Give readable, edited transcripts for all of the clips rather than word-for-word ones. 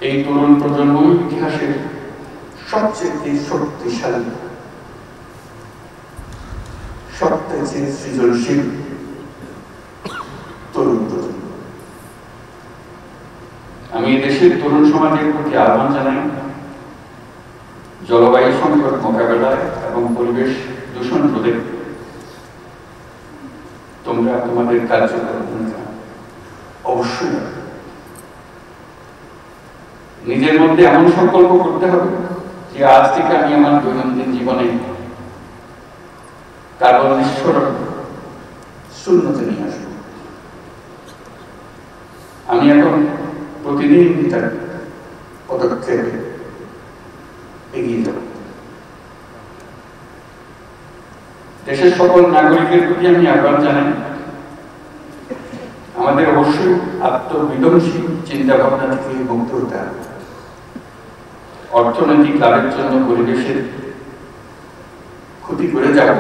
এই তরুণ প্রজন্ম ইতিহাসের সবচেয়ে শক্তিশালী, সবচেয়ে সৃজনশীল তরুণ প্রজন্ম। আমি দেশের তরুণ সমাজের প্রতি আহ্বান জানাই, জলবায়ু সংকট মোকাবেলায় এবং পরিবেশ দূষণ রোধে তোমরা তোমাদের কার্যকর ভূমিকা অবশ্যই নিজের মধ্যে এমন সংকল্প করতে হবে যে আজ থেকে আমি আমার দৈনন্দিন জীবনে কার্বন নিঃসরণ শূন্যতে নিয়ে আসব। আমি এখন প্রতিদিন তার পদক্ষেপে এগিয়ে যাব। দেশের সকল নাগরিকের প্রতি আমি আহ্বান জানাই, আমাদের অবশ্যই আত্মবিধ্বংসী চিন্তা ভাবনা থেকে মুক্ত হতে হবে। অর্থনৈতিক লাভের জন্য পরিবেশের ক্ষতি করে যাব,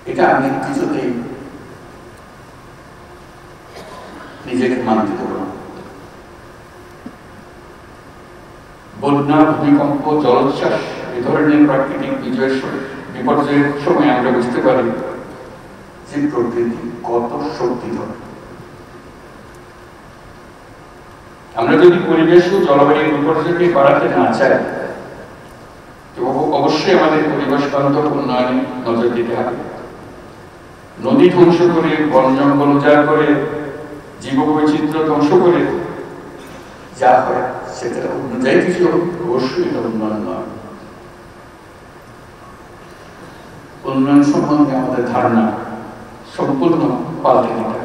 এটা আমি কিছুতেই নিজেকে মানতে দেব না। বন্যা, ভূমিকম্প, জলোচ্ছ্বাস এ ধরনের প্রাকৃতিক বিপর্যয়ের সময় আমরা বুঝতে পারি যে প্রকৃতি কত শক্তিধর। আমরা যদি পরিবেশ ও জলবায়ু বিপর্যয়কে বাড়াতে না চাই, অবশ্যই আমাদের পরিবেশ বান্ধব উন্নয়নে নজর দিতে হবে। নদী ধ্বংস করে, বন জঙ্গল উজাড় করে, জীববৈচিত্র্য ধ্বংস করে যা হয় সেটা অনুযায়ী কিছু অবশ্যই উন্নয়ন নয়। উন্নয়ন সম্বন্ধে আমাদের ধারণা সম্পূর্ণ পাল্টে দিতে হবে।